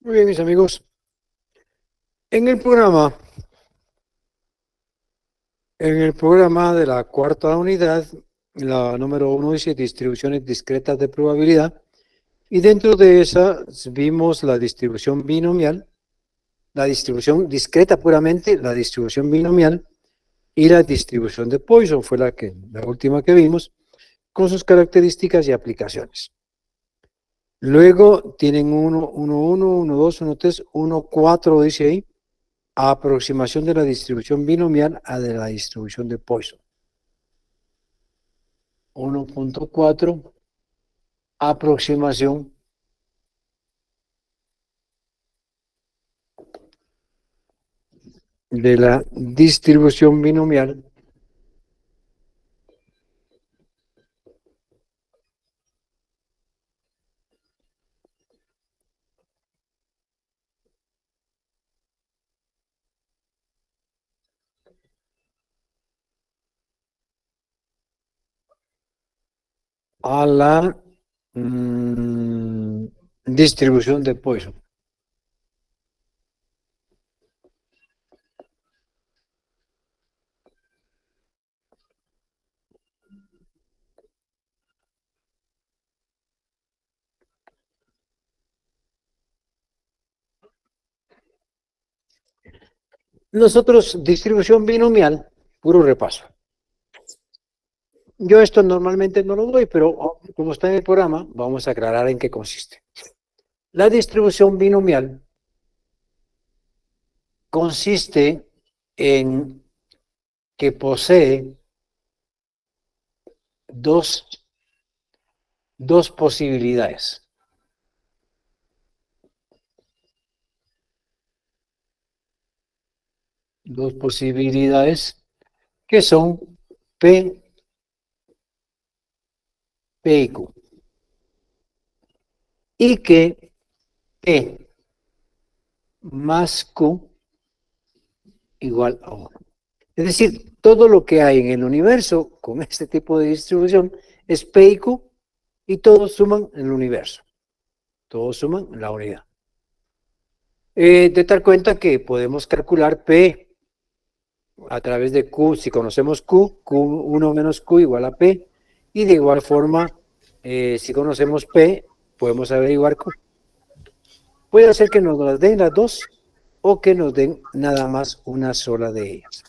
Muy bien, mis amigos. En el programa, en el programa de la cuarta unidad, la número uno dice distribuciones discretas de probabilidad, y dentro de esa vimos la distribución binomial, la distribución discreta puramente, la distribución binomial y la distribución de Poisson fue la última que vimos, con sus características y aplicaciones. Luego tienen 1, 1, 1, 1, 2, 1, 3, 1, 4, dice ahí, aproximación de la distribución binomial a de la distribución de Poisson. 1.4, aproximación de la distribución binomial a la distribución de Poisson. Nosotros, distribución binomial, puro repaso. Yo esto normalmente no lo doy, pero como está en el programa, vamos a aclarar en qué consiste. La distribución binomial consiste en que posee dos, dos posibilidades. Dos posibilidades que son P, P y Q. Y que P más Q igual a 1. Es decir, todo lo que hay en el universo con este tipo de distribución es P y Q y todos suman en el universo. Todos suman en la unidad. De tal cuenta que podemos calcular P a través de Q, si conocemos Q, Q1 menos Q igual a P, y de igual forma, si conocemos P, podemos averiguar Q. Puede ser que nos las den las dos o que nos den nada más una sola de ellas.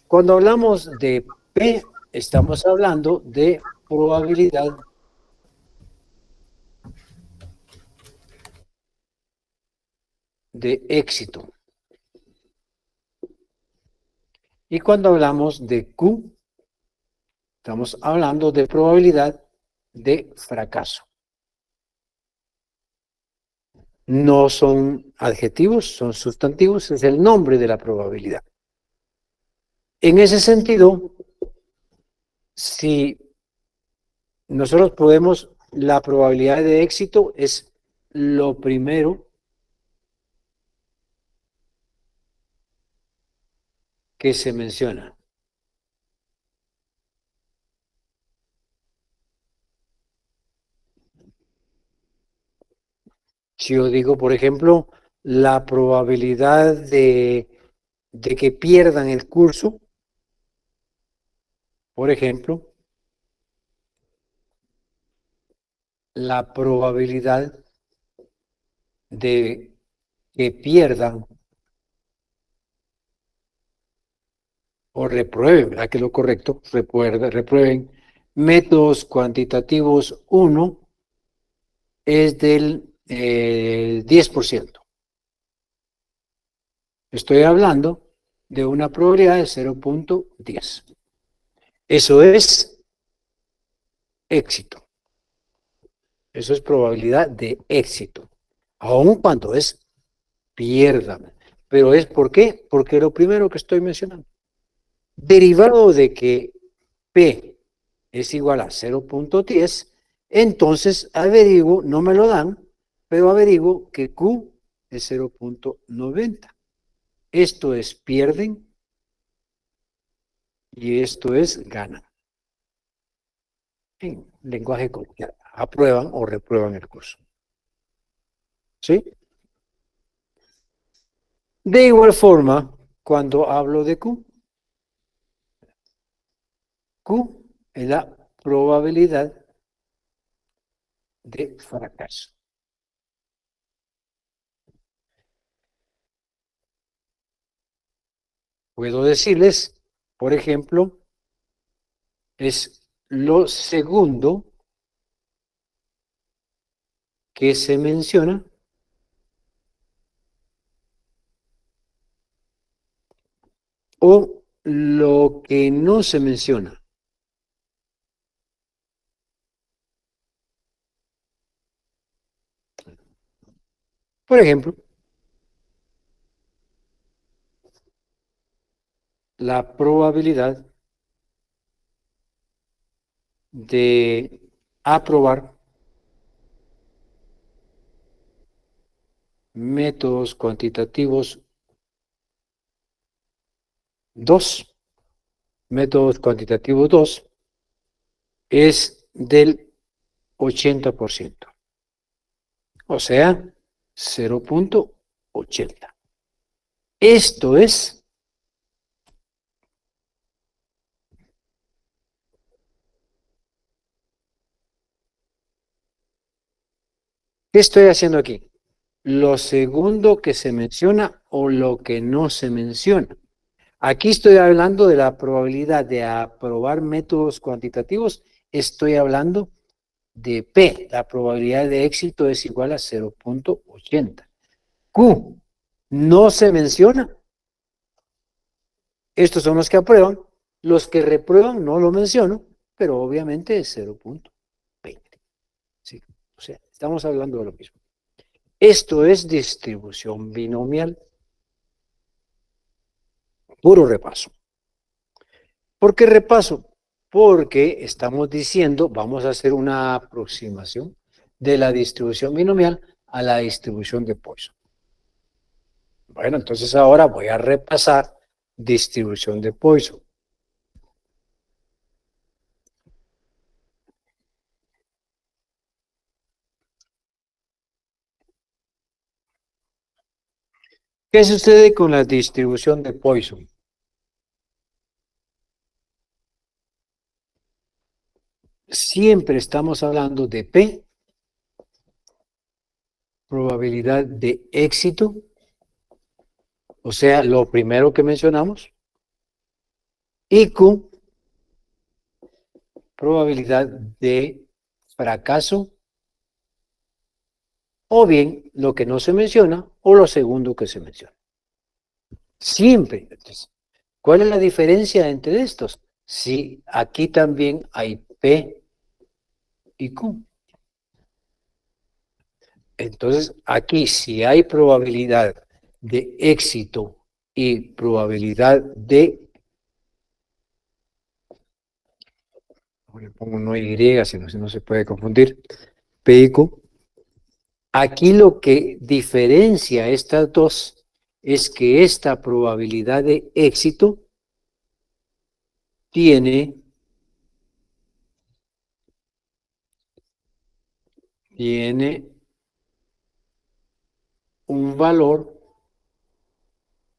Cuando hablamos de P, estamos hablando de probabilidad de éxito. Y cuando hablamos de Q, estamos hablando de probabilidad de fracaso. No son adjetivos, son sustantivos, es el nombre de la probabilidad. En ese sentido, si nosotros podemos, la probabilidad de éxito es lo primero que se menciona. Si yo digo, por ejemplo, la probabilidad de que pierdan el curso, por ejemplo, la probabilidad de que pierdan o reprueben, ¿verdad? Que es lo correcto, reprueben métodos cuantitativos 1 es del 10%. Estoy hablando de una probabilidad de 0.10. Eso es éxito. Eso es probabilidad de éxito. Aun cuando es pierdan. Pero es ¿por qué? Porque lo primero que estoy mencionando. Derivado de que P es igual a 0.10, entonces averiguo, no me lo dan, pero averiguo que Q es 0.90. Esto es pierden y esto es ganan. En lenguaje coloquial, aprueban o reprueban el curso. ¿Sí? De igual forma, cuando hablo de Q es la probabilidad de fracaso. Puedo decirles, por ejemplo, es lo segundo que se menciona o lo que no se menciona. Por ejemplo, la probabilidad de aprobar métodos cuantitativos 2, métodos cuantitativos 2 es del 80%, o sea, 0.80. Esto es, ¿qué estoy haciendo aquí? Lo segundo que se menciona o lo que no se menciona. Aquí estoy hablando de la probabilidad de aprobar métodos cuantitativos, estoy hablando de P, la probabilidad de éxito es igual a 0.80. Q, no se menciona. Estos son los que aprueban, los que reprueban no lo menciono, pero obviamente es 0.20. ¿Sí? O sea, estamos hablando de lo mismo. Esto es distribución binomial. Puro repaso. ¿Por qué repaso? Porque estamos diciendo, vamos a hacer una aproximación de la distribución binomial a la distribución de Poisson. Bueno, entonces ahora voy a repasar distribución de Poisson. ¿Qué sucede con la distribución de Poisson? Siempre estamos hablando de P, probabilidad de éxito, o sea, lo primero que mencionamos, y Q, probabilidad de fracaso, o bien lo que no se menciona, o lo segundo que se menciona. Siempre. Entonces, ¿cuál es la diferencia entre estos? Si aquí también hay P y Q. Entonces, aquí si hay probabilidad de éxito y probabilidad de, le pongo no Y, si no se puede confundir, P y Q. Aquí lo que diferencia estas dos es que esta probabilidad de éxito tiene un valor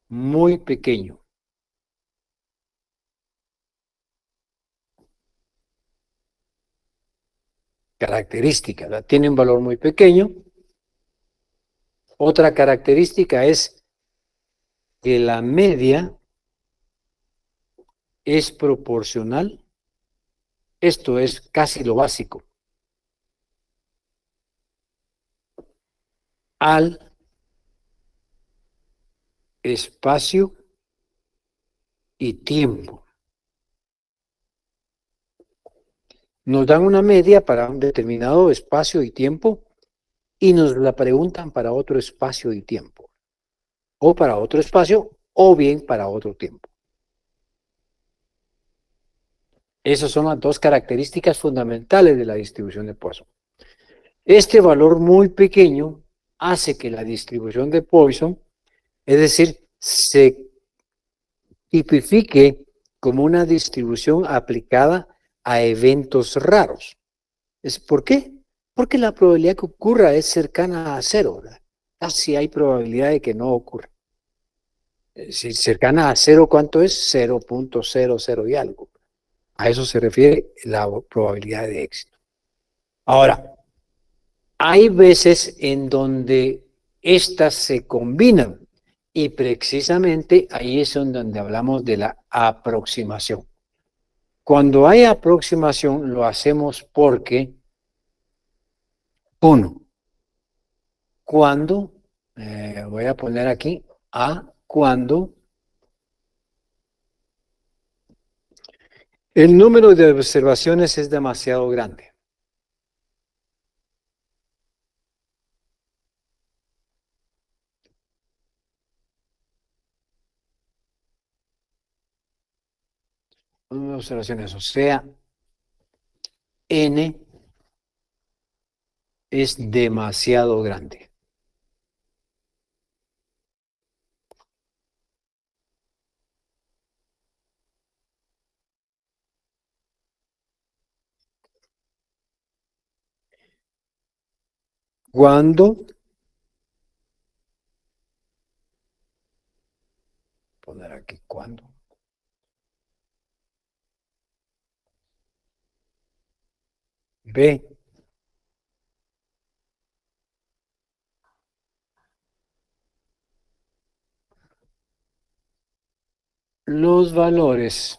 muy pequeño. Característica, ¿verdad? Tiene un valor muy pequeño. Otra característica es que la media es proporcional. Esto es casi lo básico. Al espacio y tiempo. Nos dan una media para un determinado espacio y tiempo y nos la preguntan para otro espacio y tiempo. O para otro espacio o bien para otro tiempo. Esas son las dos características fundamentales de la distribución de Poisson. Este valor muy pequeño hace que la distribución de Poisson, es decir, se tipifique como una distribución aplicada a eventos raros. ¿Por qué? Porque la probabilidad que ocurra es cercana a cero, ¿verdad? Casi hay probabilidad de que no ocurra. Si cercana a cero, ¿cuánto es? 0.00 y algo. A eso se refiere la probabilidad de éxito. Ahora, hay veces en donde estas se combinan y precisamente ahí es donde hablamos de la aproximación. Cuando hay aproximación lo hacemos porque, uno, cuando, voy a poner aquí, cuando el número de observaciones es demasiado grande. Observaciones, o sea, n es demasiado grande. Cuando, poner aquí cuando, B los valores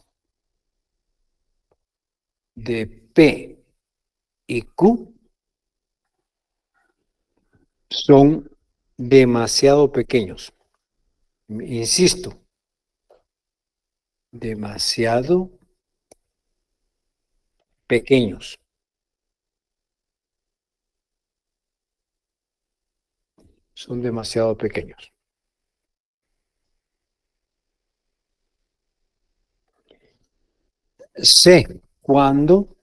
de P y Q son demasiado pequeños. Insisto, demasiado pequeños. Son demasiado pequeños. C, cuando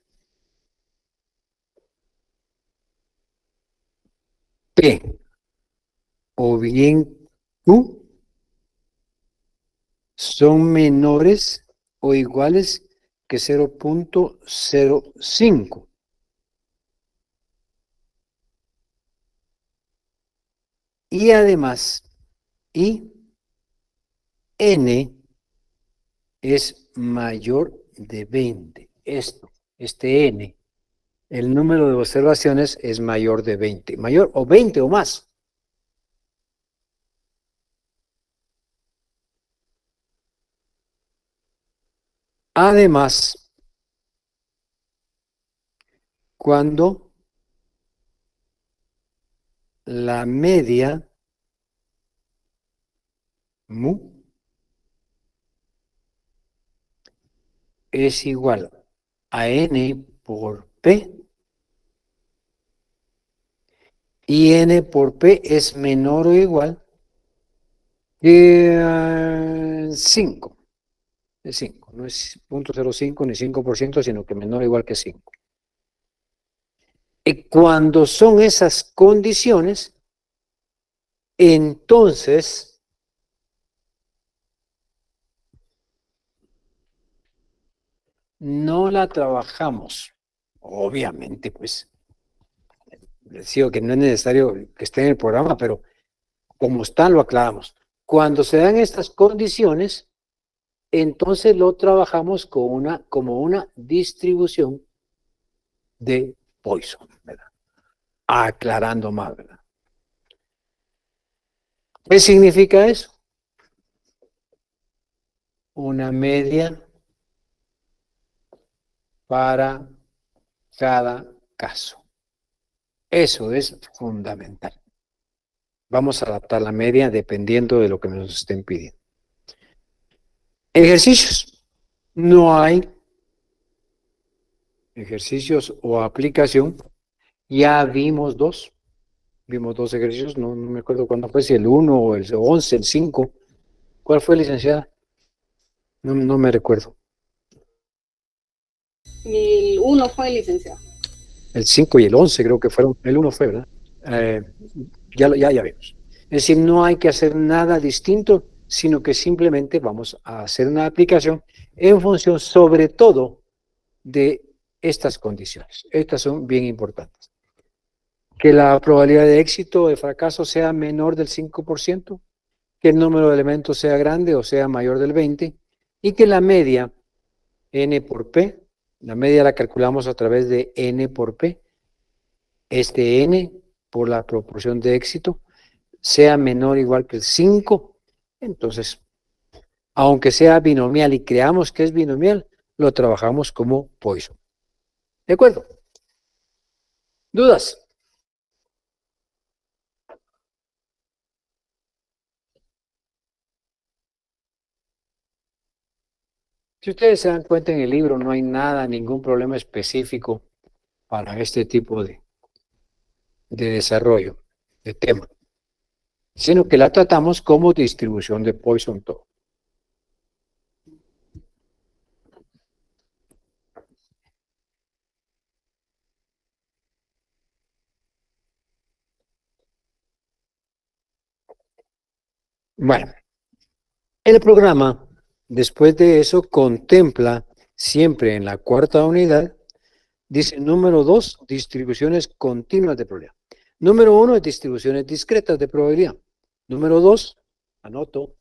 P o bien Q son menores o iguales que 0.05. Y además, y n es mayor de 20. Este n, el número de observaciones es mayor de 20. Mayor o 20 o más. Además, cuando la media mu es igual a n por p y n por p es menor o igual que 5. Es 5, no es 0.05 ni 5%, sino que menor o igual que 5. Y cuando son esas condiciones, entonces no la trabajamos. Obviamente, pues, les digo que no es necesario que esté en el programa, pero como está, lo aclaramos. Cuando se dan estas condiciones, entonces lo trabajamos como una distribución de Poisson, ¿verdad? Aclarando más, ¿verdad? ¿Qué significa eso? Una media para cada caso. Eso es fundamental. Vamos a adaptar la media dependiendo de lo que nos estén pidiendo. Ejercicios. No hay ejercicios o aplicación. Ya vimos dos. Vimos dos ejercicios. No me acuerdo cuándo fue, si el 1 o el 11, el 5. ¿Cuál fue, licenciada? No me recuerdo. El 1 fue, licenciado. El 5 y el 11 creo que fueron. El 1 fue, ¿verdad? Ya vimos. Es decir, no hay que hacer nada distinto, sino que simplemente vamos a hacer una aplicación en función sobre todo de estas condiciones. Estas son bien importantes. Que la probabilidad de éxito o de fracaso sea menor del 5%, que el número de elementos sea grande o sea mayor del 20 y que la media n por p, la media la calculamos a través de n por p, este n por la proporción de éxito sea menor o igual que el 5, entonces, aunque sea binomial y creamos que es binomial, lo trabajamos como Poisson. ¿De acuerdo? ¿Dudas? Si ustedes se dan cuenta en el libro, no hay nada, ningún problema específico para este tipo de desarrollo de tema, sino que la tratamos como distribución de Poisson todo. Bueno, el programa, después de eso, contempla siempre en la cuarta unidad, dice número 2, distribuciones continuas de probabilidad. Número 1 es distribuciones discretas de probabilidad. Número 2, anoto,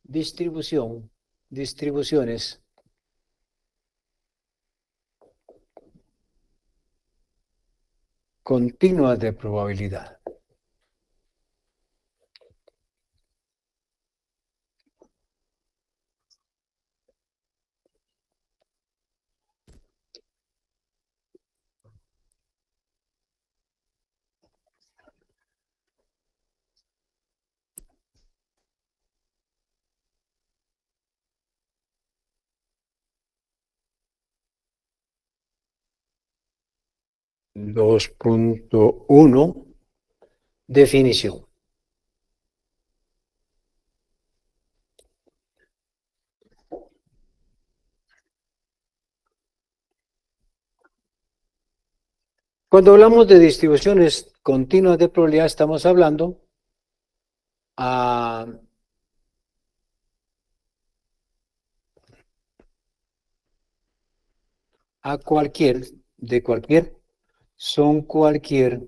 distribuciones continuas de probabilidad. Dos punto uno, definición. Cuando hablamos de distribuciones continuas de probabilidad, estamos hablando a son cualquier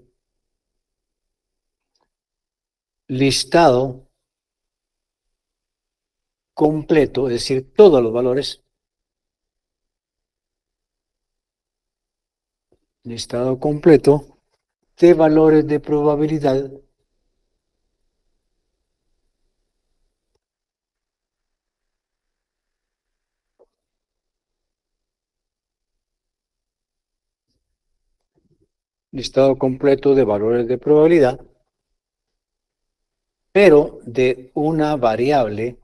listado completo, es decir, todos los valores, listado completo de valores de probabilidad listado completo de valores de probabilidad, pero de una variable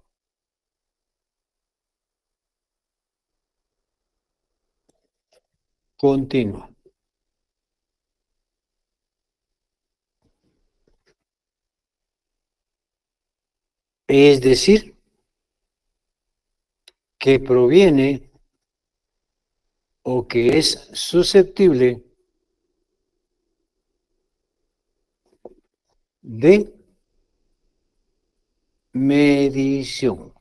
continua. Es decir, que proviene o que es susceptible de medición.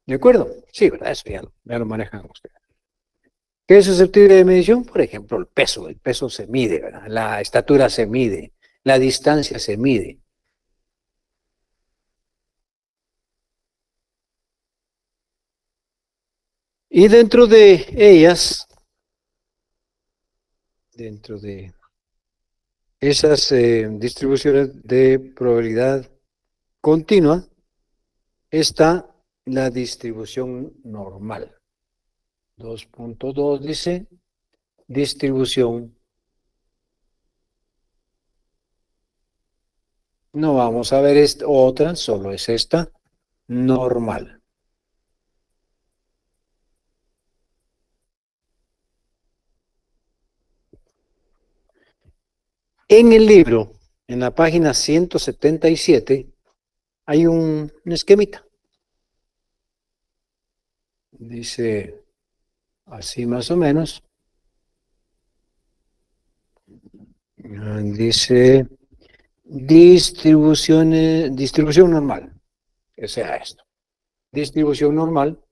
¿De acuerdo? Sí, ¿verdad? Eso ya lo manejan ustedes. ¿Qué es susceptible de medición? Por ejemplo, el peso. El peso se mide, ¿verdad? La estatura se mide, la distancia se mide. Y dentro de ellas, dentro de esas distribuciones de probabilidad continua, está la distribución normal. 2.2 dice distribución. No vamos a ver otra, solo es esta, normal. En el libro, en la página 177, hay un esquemita. Dice así más o menos. Dice distribución normal, que sea esto. Distribución normal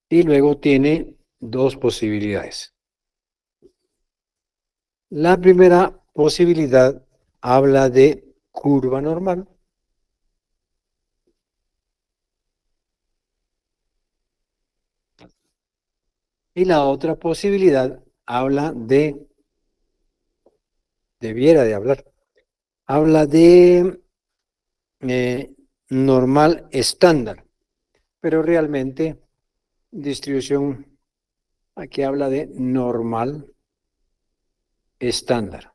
y luego tiene dos posibilidades. La primera posibilidad habla de curva normal. Y la otra posibilidad habla debiera de habla de normal estándar, pero realmente distribución aquí habla de normal estándar.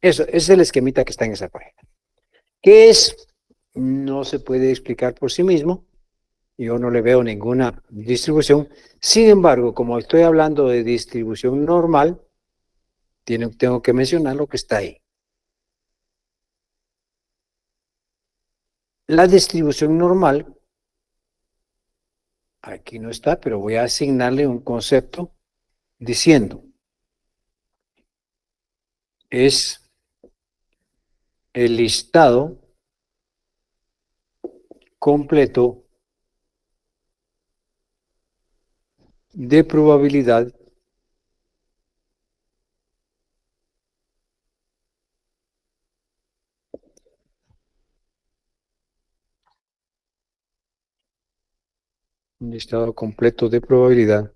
Eso es el esquemita que está en esa página. ¿Qué es? No se puede explicar por sí mismo. Yo no le veo ninguna distribución. Sin embargo, como estoy hablando de distribución normal, tengo que mencionar lo que está ahí. La distribución normal, aquí no está, pero voy a asignarle un concepto diciendo, es el listado completo de probabilidad un listado completo de probabilidad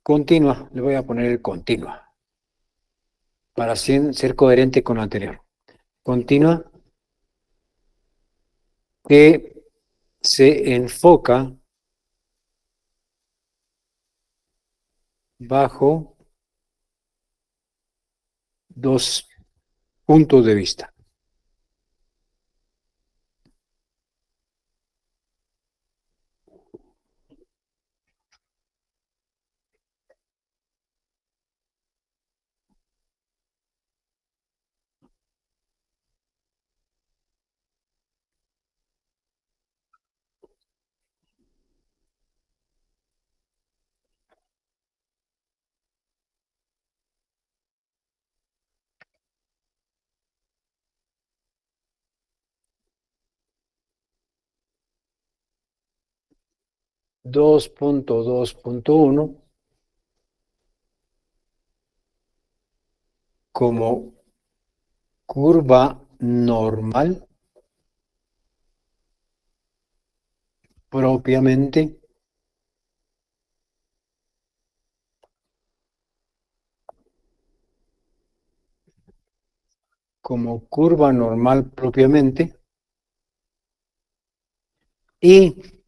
continua, le voy a poner el continua, para ser coherente con lo anterior. Continua que se enfoca bajo dos puntos de vista. Dos punto dos punto uno como curva normal propiamente como curva normal propiamente y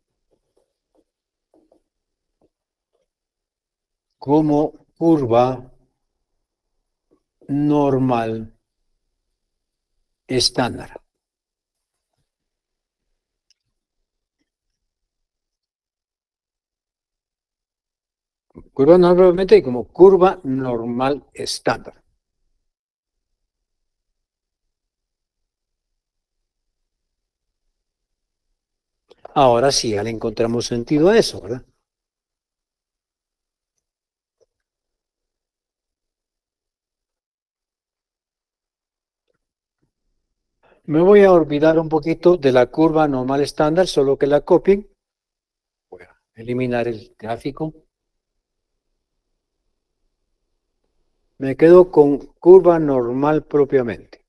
como curva normal estándar. Curva normal propiamente y como curva normal estándar. Ahora sí, ya le encontramos sentido a eso, ¿verdad? Me voy a olvidar un poquito de la curva normal estándar, solo que la copien. Voy a eliminar el gráfico. Me quedo con curva normal propiamente.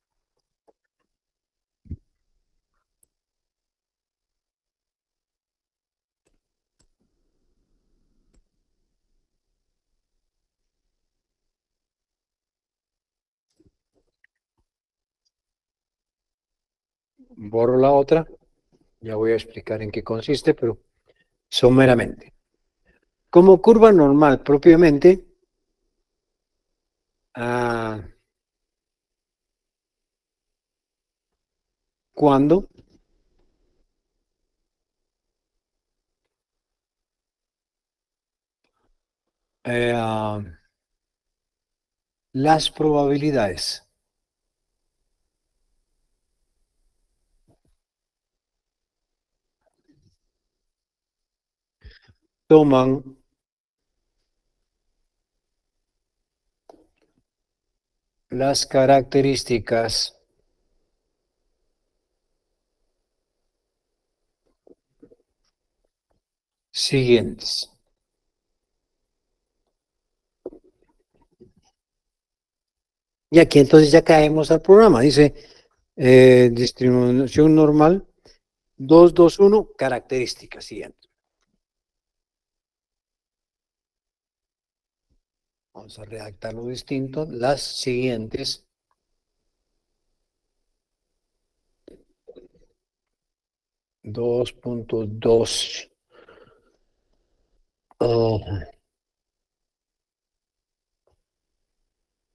Borro la otra. Ya voy a explicar en qué consiste, pero someramente. Como curva normal propiamente, ah, cuando eh, ah, las probabilidades toman las características siguientes. Y aquí entonces ya caemos al programa. Dice distribución normal 2, 2, 1, características siguientes. Vamos a redactar lo distinto. Las siguientes dos punto dos. 2,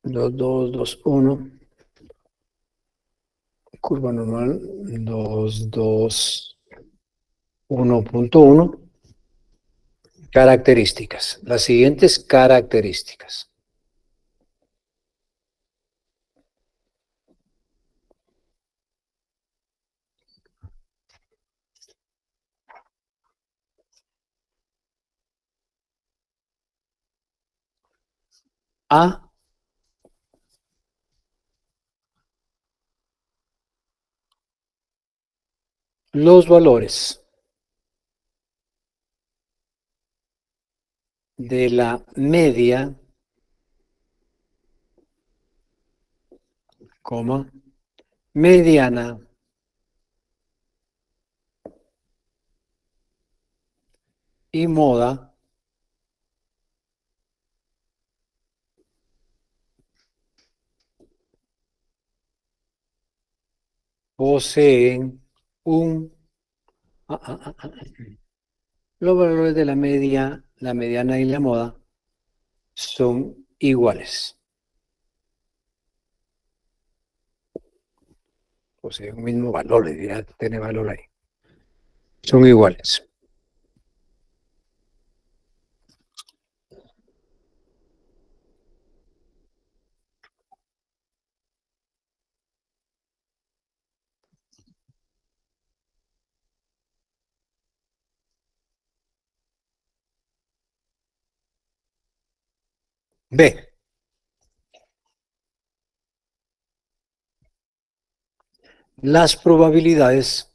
2, 2, 1. Curva normal 2, 2, 1.1. Características. Las siguientes características. A. Los valores de la media, coma, mediana y moda poseen un... Los valores de la media, la mediana y la moda son iguales. Poseen un mismo valor, le diría, tiene valor ahí. Son iguales. B. Las probabilidades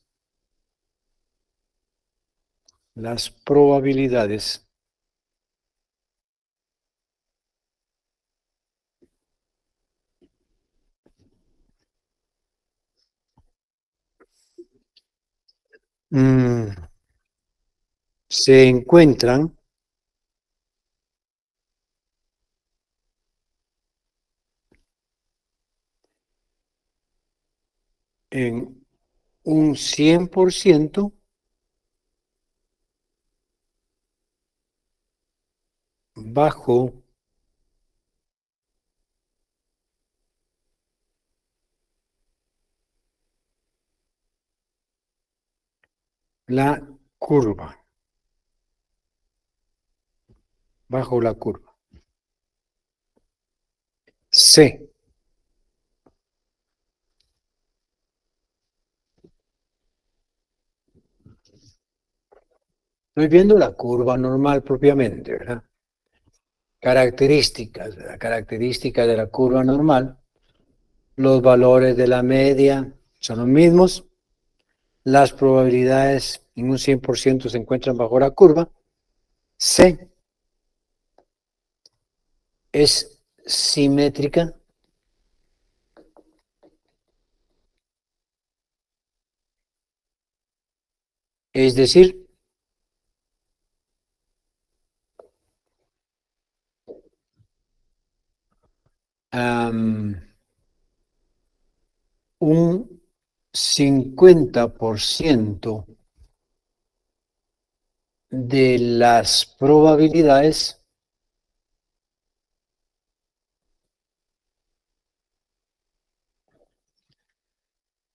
se encuentran en un 100% bajo la curva. Bajo la curva. C. Estoy viendo la curva normal propiamente, ¿verdad? Características, la característica de la curva normal. Los valores de la media son los mismos. Las probabilidades en un 100% se encuentran bajo la curva. C es simétrica. Es decir, un 50% de las probabilidades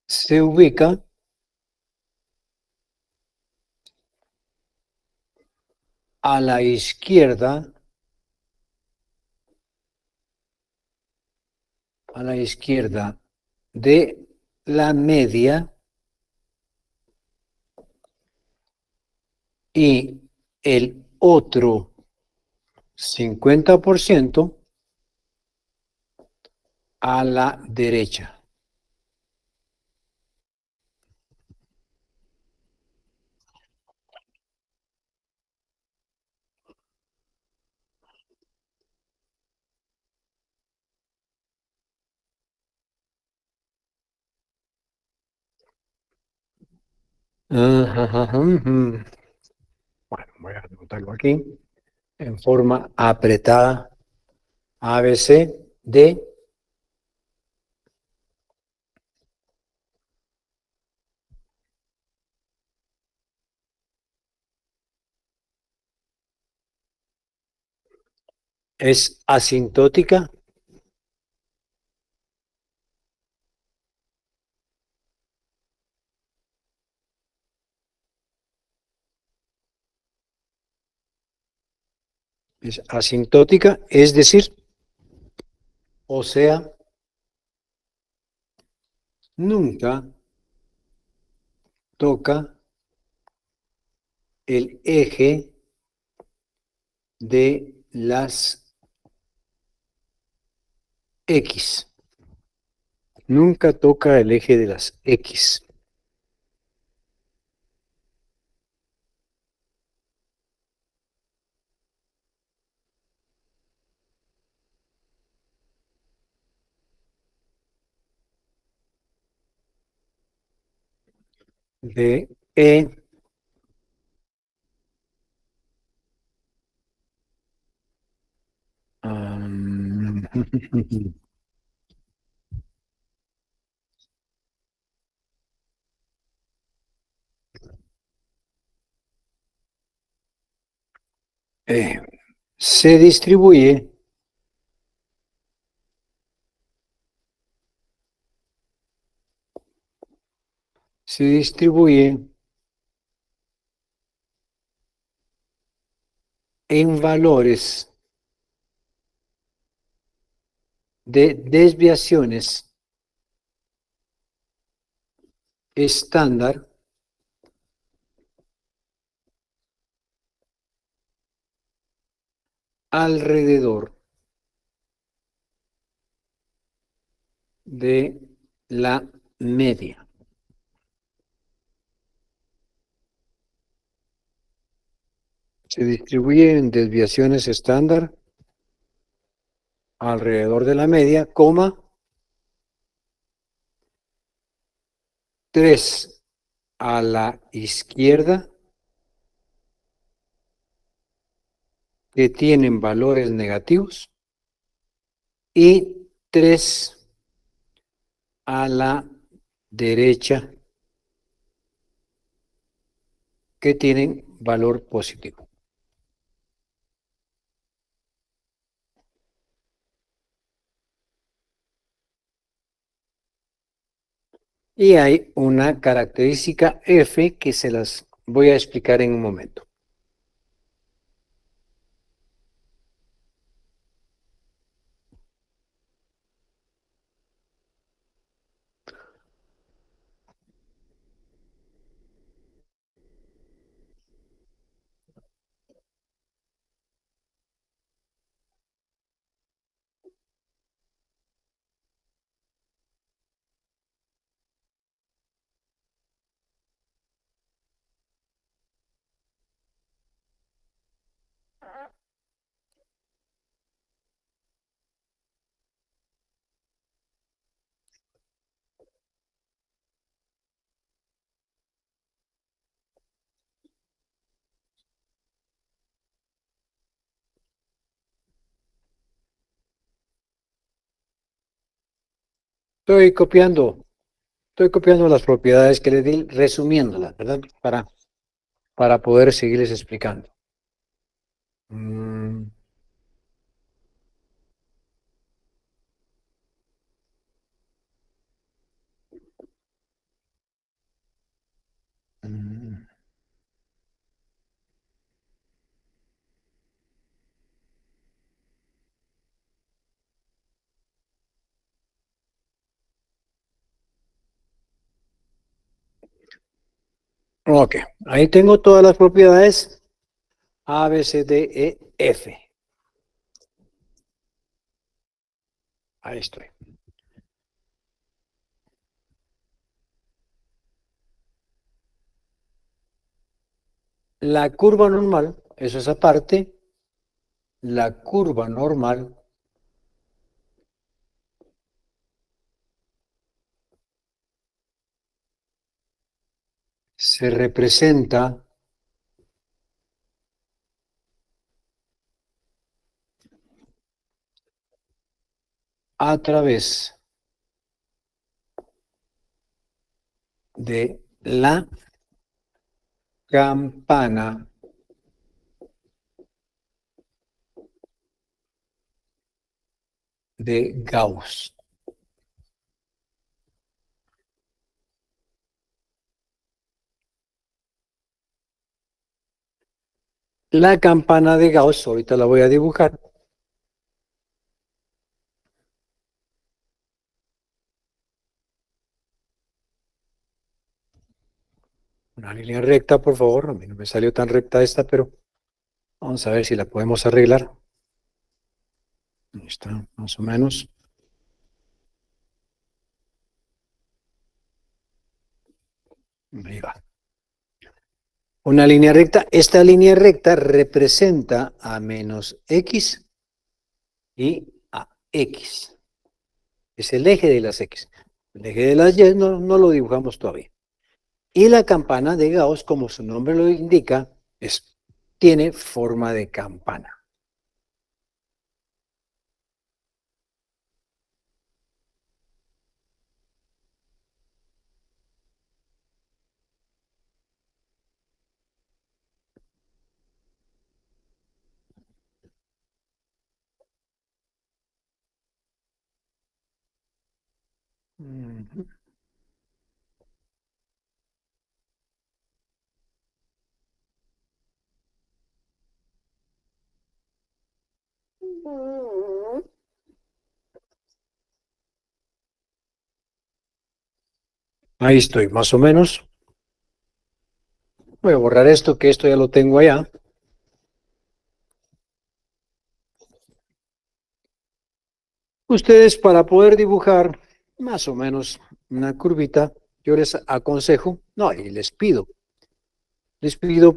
se ubica a la izquierda de la media y el otro 50% a la derecha. Ajá, ujú. Bueno, voy a anotarlo aquí en forma apretada. A, B, C, D. Es asintótica. Es asintótica, es decir, o sea, nunca toca el eje de las X. Nunca toca el eje de las X. De E. am, eh, se distribuye se distribuye en valores de desviaciones estándar alrededor de la media. Se distribuye en desviaciones estándar alrededor de la media, coma, 3 a la izquierda que tienen valores negativos y 3 a la derecha que tienen valor positivo. Y hay una característica F que se las voy a explicar en un momento. Estoy copiando las propiedades que le di, resumiéndolas, ¿verdad? Para poder seguirles explicando. Mm, mm. Ok, ahí tengo todas las propiedades A, B, C, D, E, F. Ahí estoy. La curva normal, eso es aparte, la curva normal se representa a través de la campana de Gauss. La campana de Gauss, ahorita la voy a dibujar. Una línea recta, por favor. A mí no me salió tan recta esta, pero vamos a ver si la podemos arreglar. Ahí está, más o menos. Ahí va. Una línea recta. Esta línea recta representa a menos X y a X. Es el eje de las X. El eje de las Y no lo dibujamos todavía. Y la campana de Gauss, como su nombre lo indica, tiene forma de campana. Ujú. Ahí estoy, más o menos. Voy a borrar esto, que esto ya lo tengo allá. Ustedes, para poder dibujar más o menos una curvita, yo les aconsejo, no, y les pido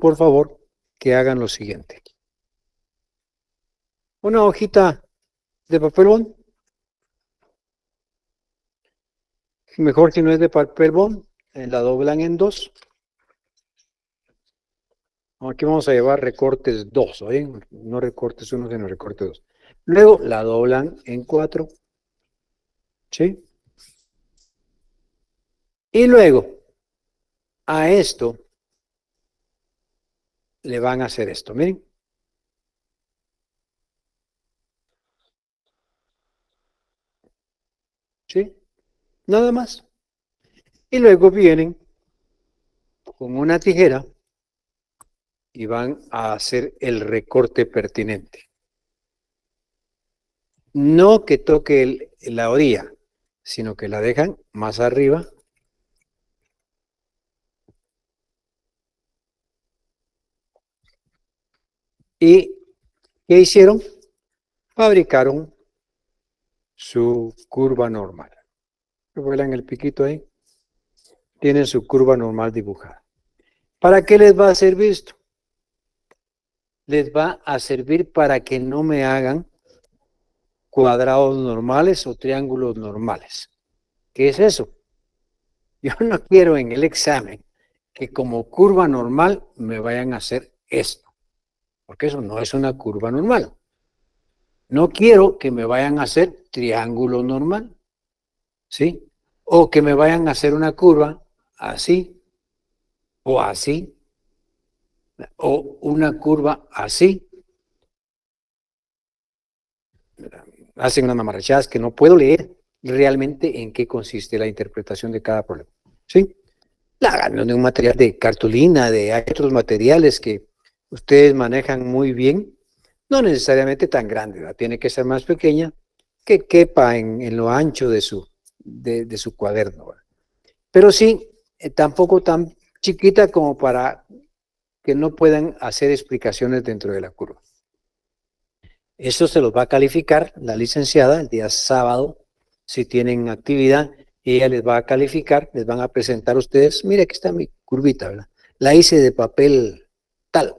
por favor que hagan lo siguiente. Una hojita de papel bond, mejor si no es de papel bond, la doblan en dos. Aquí vamos a llevar recortes 2, ¿oye? No recortes 1, sino recortes 2. Luego la doblan en 4, ¿sí? Y luego a esto le van a hacer esto, miren. ¿Sí? Nada más. Y luego vienen con una tijera y van a hacer el recorte pertinente. No que toque la orilla, sino que la dejan más arriba. ¿Y qué hicieron? Fabricaron su curva normal. ¿Vuelan el piquito ahí? Tienen su curva normal dibujada. ¿Para qué les va a servir esto? Les va a servir para que no me hagan cuadrados normales o triángulos normales. ¿Qué es eso? Yo no quiero en el examen que como curva normal me vayan a hacer esto, porque eso no es una curva normal. No quiero que me vayan a hacer triángulo normal, ¿sí? O que me vayan a hacer una curva así, o así, o una curva así. Hacen unas mamarrachadas que no puedo leer realmente en qué consiste la interpretación de cada problema, ¿sí? La hagan de un material de cartulina, hay otros materiales que ustedes manejan muy bien, no necesariamente tan grande, ¿verdad? Tiene que ser más pequeña, que quepa en lo ancho de su cuaderno, ¿verdad? Pero sí, tampoco tan chiquita como para que no puedan hacer explicaciones dentro de la curva. Eso se los va a calificar la licenciada el día sábado, si tienen actividad, ella les va a calificar, les van a presentar a ustedes, mire, aquí está mi curvita, ¿verdad? La hice de papel tal,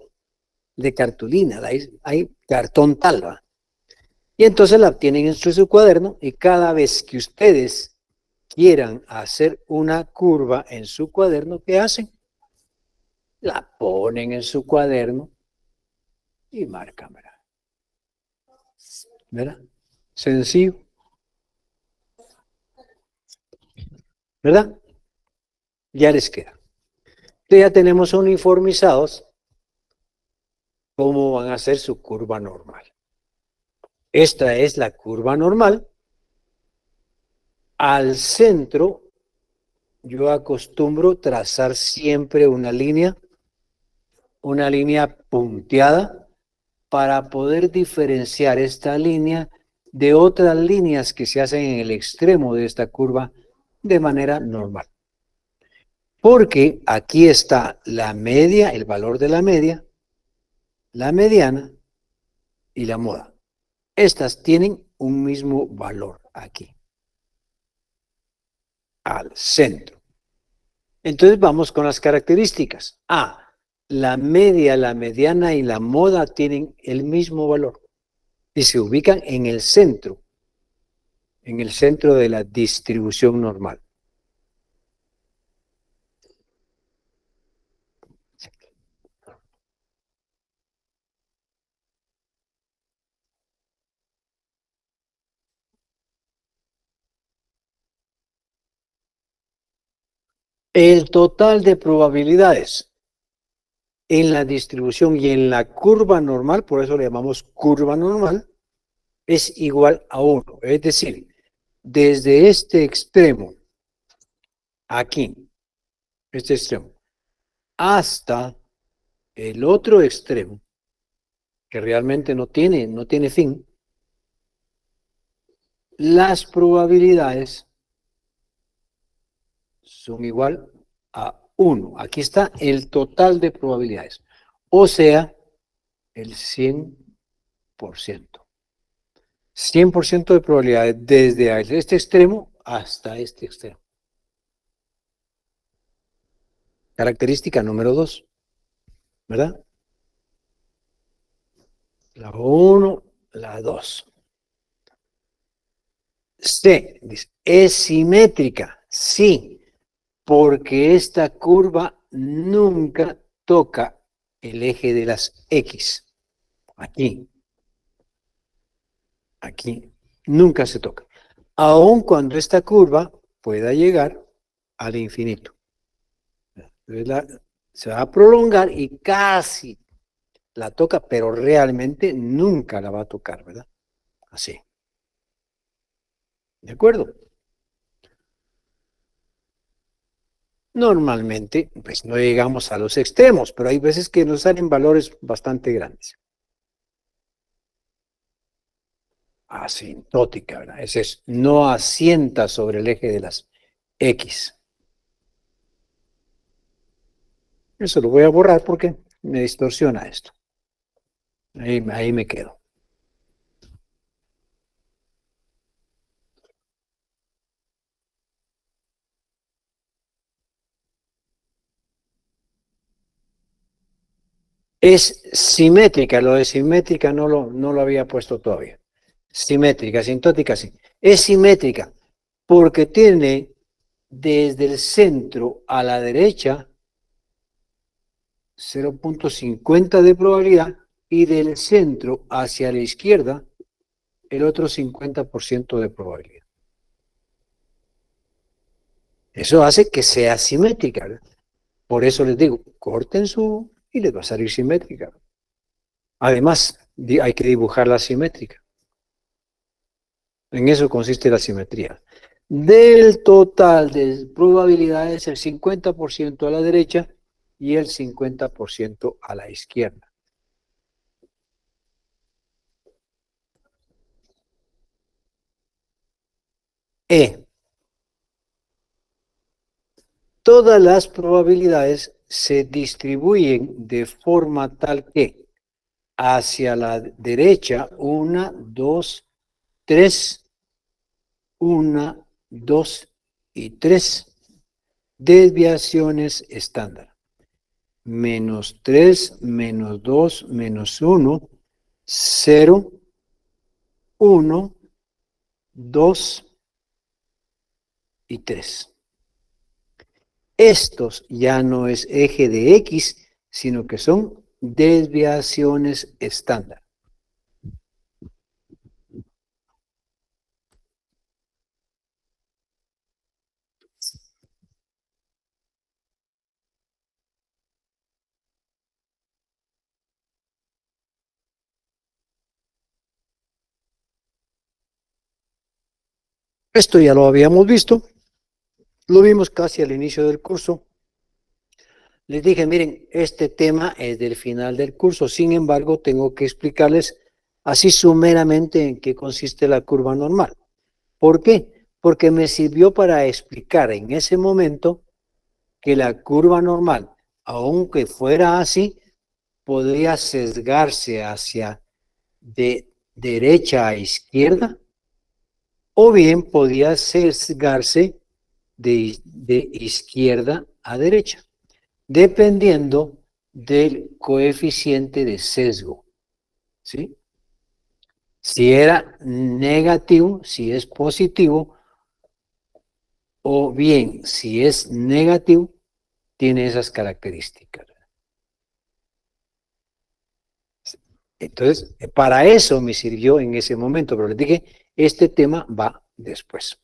de cartulina, hay cartón tal, ¿verdad? Y entonces la tienen en su cuaderno y cada vez que ustedes quieran hacer una curva en su cuaderno, ¿qué hacen? La ponen en su cuaderno y marcan, ¿verdad? ¿Verdad? Sencillo, ¿verdad? Ya les queda. Entonces ya tenemos uniformizados cómo van a hacer su curva normal. Esta es la curva normal. Al centro, yo acostumbro trazar siempre una línea punteada para poder diferenciar esta línea de otras líneas que se hacen en el extremo de esta curva de manera normal. Porque aquí está la media, el valor de la media, la mediana y la moda. Estas tienen un mismo valor aquí, al centro. Entonces vamos con las características. La media, la mediana y la moda tienen el mismo valor y se ubican en el centro de la distribución normal. El total de probabilidades en la distribución y en la curva normal, por eso le llamamos curva normal, es igual a 1. Es decir, desde este extremo, aquí, este extremo, hasta el otro extremo, que realmente no tiene fin, las probabilidades son igual a 1. Aquí está el total de probabilidades, o sea, el 100%. 100% de probabilidades desde este extremo hasta este extremo. Característica número 2, ¿verdad? La 1, la 2. C, dice, ¿es simétrica? Sí, porque esta curva nunca toca el eje de las X. Aquí, nunca se toca. Aun cuando esta curva pueda llegar al infinito. Entonces se va a prolongar y casi la toca, pero realmente nunca la va a tocar, ¿verdad? Así. ¿De acuerdo? Normalmente, pues no llegamos a los extremos, pero hay veces que nos salen valores bastante grandes. Asintótica, ¿verdad? Ese es, no asienta sobre el eje de las X. Eso lo voy a borrar porque me distorsiona esto. Ahí me quedo. Es simétrica, lo de simétrica no lo había puesto todavía. Simétrica, asintótica sí. Es simétrica porque tiene desde el centro a la derecha 0.50 de probabilidad y del centro hacia la izquierda el otro 50% de probabilidad. Eso hace que sea simétrica, ¿verdad? Por eso les digo, corten y les va a salir simétrica. Además, hay que dibujarla simétrica. En eso consiste la simetría. Del total de probabilidades, el 50% a la derecha y el 50% a la izquierda. Todas las probabilidades se distribuyen de forma tal que hacia la derecha, 1, 2, 3, 1, 2 y 3 desviaciones estándar. Menos 3, menos 2, menos 1, 0, 1, 2 y 3. Estos ya no es eje de X, sino que son desviaciones estándar. Esto ya lo habíamos visto, lo vimos casi al inicio del curso. Les dije, miren, este tema es del final del curso, sin embargo, tengo que explicarles así sumeramente en qué consiste la curva normal. ¿Por qué? Porque me sirvió para explicar en ese momento que la curva normal, aunque fuera así, podría sesgarse hacia de derecha a izquierda o bien podía sesgarse de izquierda a derecha, dependiendo del coeficiente de sesgo, ¿sí? Si era negativo, si es positivo, o bien si es negativo, tiene esas características. Entonces, para eso me sirvió en ese momento, pero les dije, este tema va después.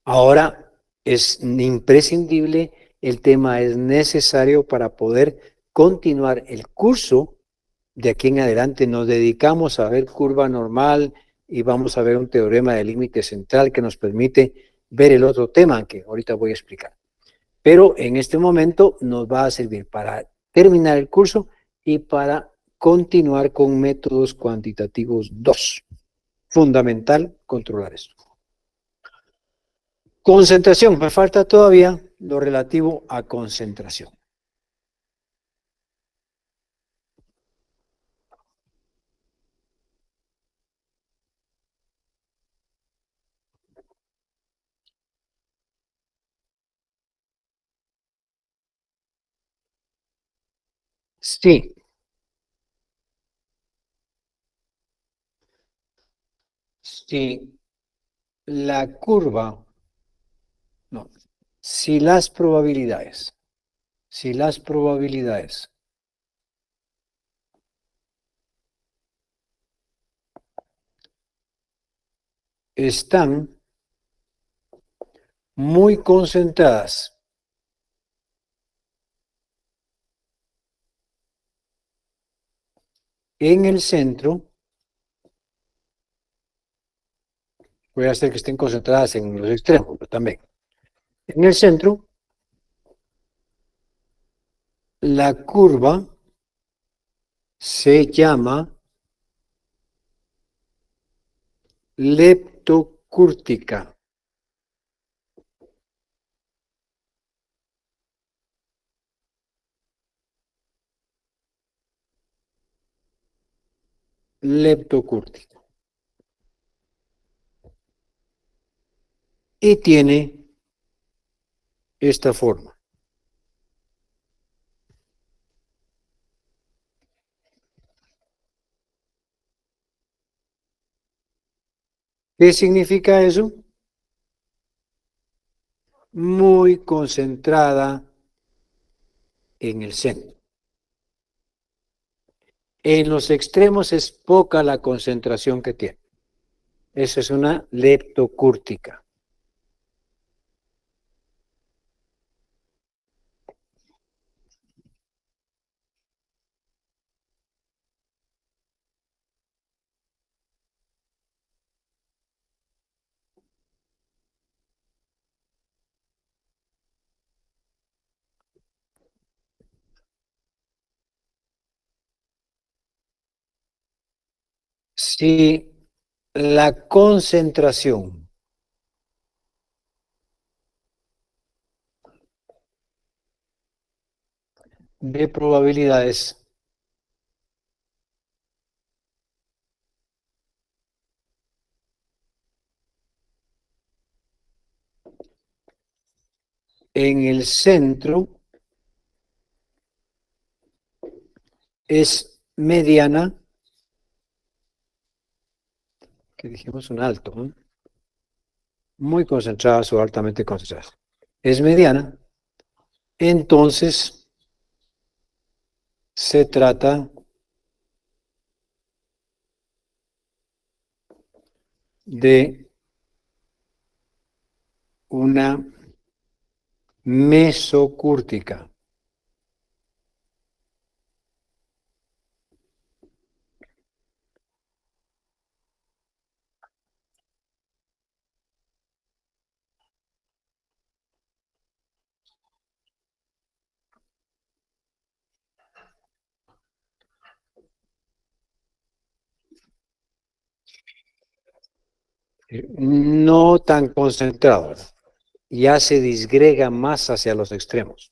Ahora es imprescindible, el tema es necesario para poder continuar el curso. De aquí en adelante nos dedicamos a ver curva normal y vamos a ver un teorema de límite central que nos permite ver el otro tema que ahorita voy a explicar. Pero en este momento nos va a servir para terminar el curso y para continuar con métodos cuantitativos 2. Fundamental controlar esto. Concentración, me falta todavía lo relativo a concentración. Sí, sí, la curva, no, si las probabilidades, si las probabilidades están muy concentradas en el centro, puede hacer que estén concentradas en los extremos, pero también. En el centro, la curva se llama leptocúrtica. Leptocúrtica. Y tiene esta forma. ¿Qué significa eso? Muy concentrada en el centro. En los extremos es poca la concentración que tiene. Eso es una leptocúrtica. Si la concentración de probabilidades en el centro es mediana, que dijimos un alto, ¿no? Muy concentradas o altamente concentradas. Es mediana, entonces se trata de una mesocúrtica. No tan concentrado, ¿verdad? Ya se disgrega más hacia los extremos.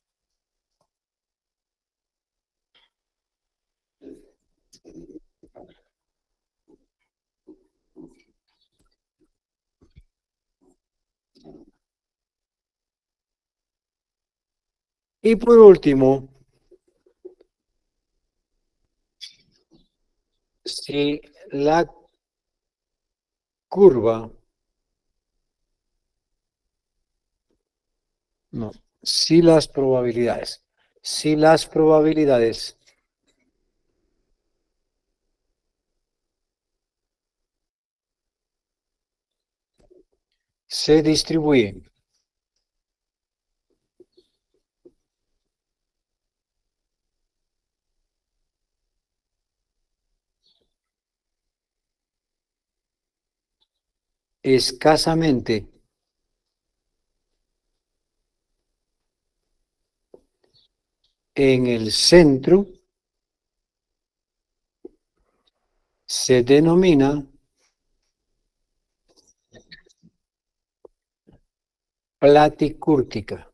Y por último, si la curva, no, si las probabilidades se distribuyen escasamente en el centro, se denomina platicúrtica.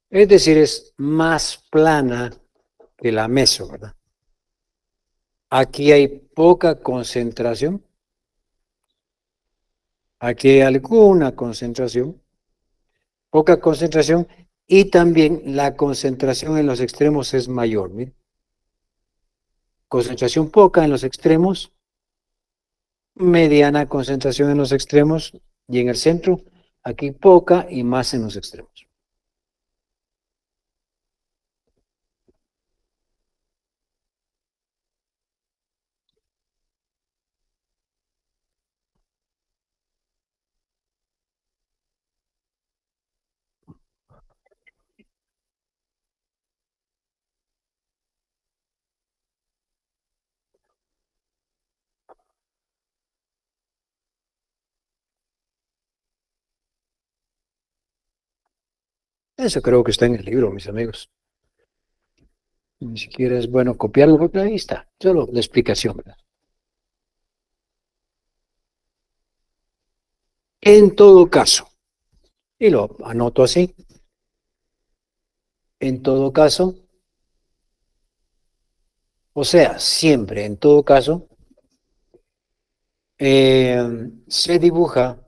Es decir, es más plana que la meso, ¿verdad? Aquí hay poca concentración, aquí hay alguna concentración, poca concentración, y también la concentración en los extremos es mayor. ¿Mire? Concentración poca en los extremos, mediana concentración en los extremos y en el centro, aquí poca y más en los extremos. Eso creo que está en el libro, mis amigos. Ni siquiera es bueno copiarlo porque ahí está, solo la explicación, ¿verdad? En todo caso, y lo anoto así, en todo caso, o sea, siempre, en todo caso, se dibuja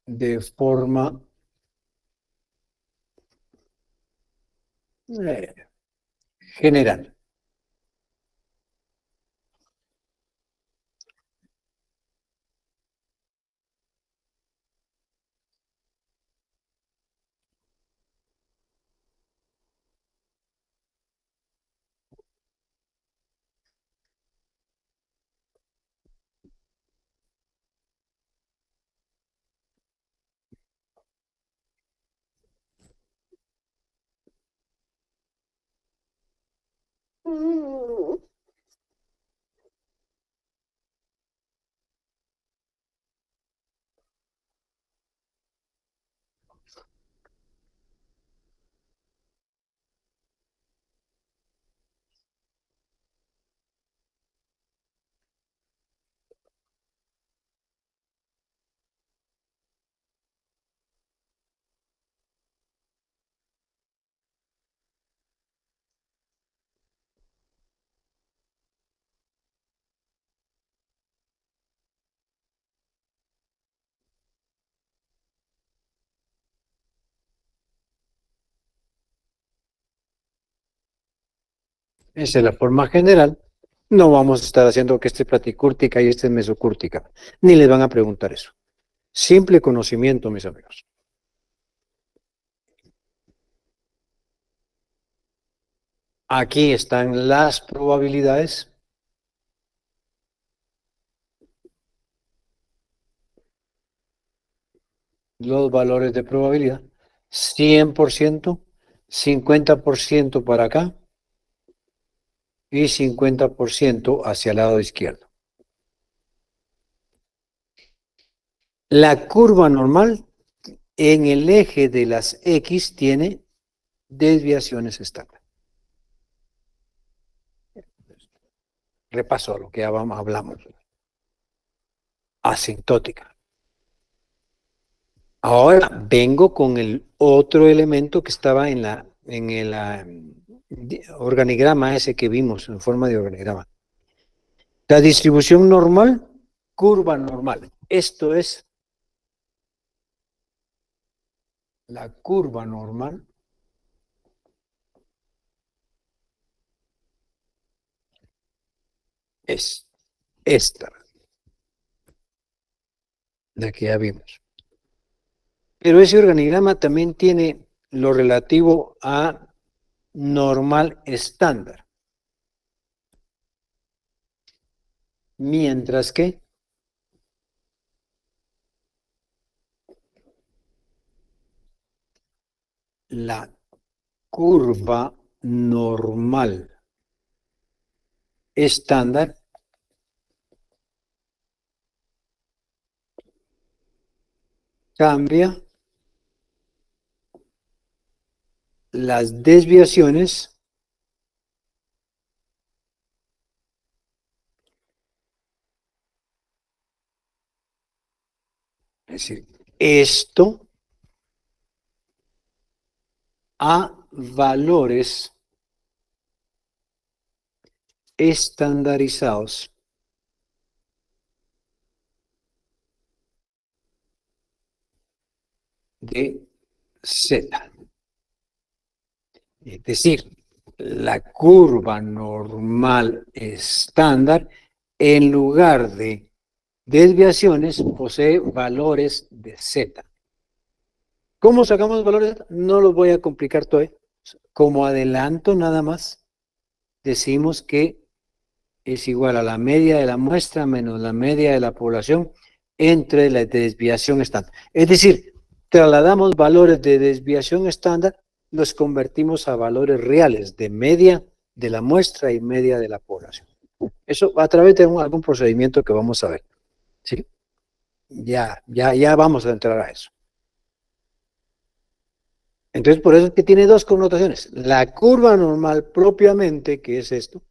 de forma general. Esa es la forma general. No vamos a estar haciendo que este es platicúrtica y este es mesocúrtica. Ni les van a preguntar eso. Simple conocimiento, mis amigos. Aquí están las probabilidades. Los valores de probabilidad. 100%, 50% para acá y 50% hacia el lado izquierdo. La curva normal en el eje de las X tiene desviaciones estándar. Repaso a lo que ya hablamos. Asintótica. Ahora vengo con el otro elemento que estaba en el organigrama ese que vimos en forma de organigrama. La distribución normal, curva normal. Esto es la curva normal. Es esta, la que ya vimos. Pero ese organigrama también tiene lo relativo a normal estándar. Mientras que la curva normal estándar cambia las desviaciones es decir, esto a valores estandarizados de Z. Es decir, la curva normal estándar, en lugar de desviaciones, posee valores de Z. ¿Cómo sacamos valores? No los voy a complicar todavía. Como adelanto nada más, decimos que es igual a la media de la muestra menos la media de la población entre la desviación estándar. Es decir, trasladamos valores de desviación estándar, los convertimos a valores reales de media de la muestra y media de la población. Eso a través de algún procedimiento que vamos a ver. ¿Sí? Ya vamos a entrar a eso. Entonces, por eso es que tiene dos connotaciones. La curva normal propiamente, que es esto,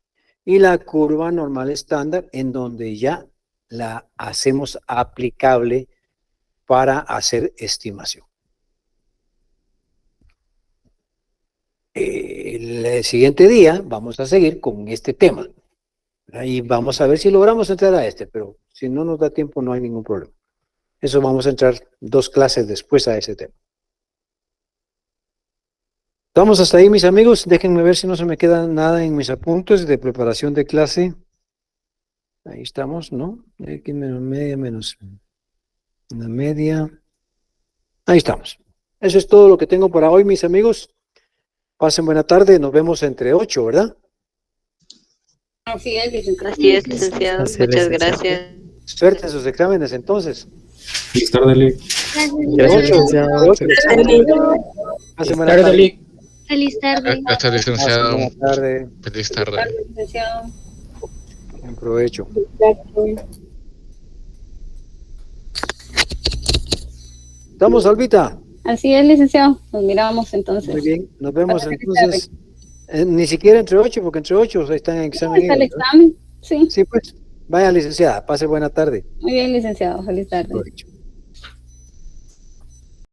y la curva normal estándar, en donde ya la hacemos aplicable para hacer estimación. El siguiente día vamos a seguir con este tema. Y vamos a ver si logramos entrar a este, pero si no nos da tiempo no hay ningún problema. Eso vamos a entrar 2 clases después a ese tema. Estamos hasta ahí, mis amigos. Déjenme ver si no se me queda nada en mis apuntes de preparación de clase. Ahí estamos, ¿no? X menos media menos la media. Ahí estamos. Eso es todo lo que tengo para hoy, mis amigos. Pasen buena tarde. Nos vemos entre 8, ¿verdad? Así es, licenciado. Así es, licenciado. Muchas gracias. Suerte en sus exámenes, entonces. Feliz tarde, Lick. Gracias, licenciado. Pasen buena Tarde, tarde. Lick. Feliz tarde. Gracias, licenciado. Buenas tardes. Feliz tarde. Licenciado. Buen provecho. ¿Estamos, Albita? Así es, licenciado. Nos miramos entonces. Muy bien. Nos vemos Feliz entonces. Ni siquiera entre 8, porque entre 8 están en No, examen. está el ellos, ¿no? examen. Sí. Sí, pues. Vaya, licenciada. Pase buena tarde. Muy bien, licenciado. Feliz tarde. Provecho.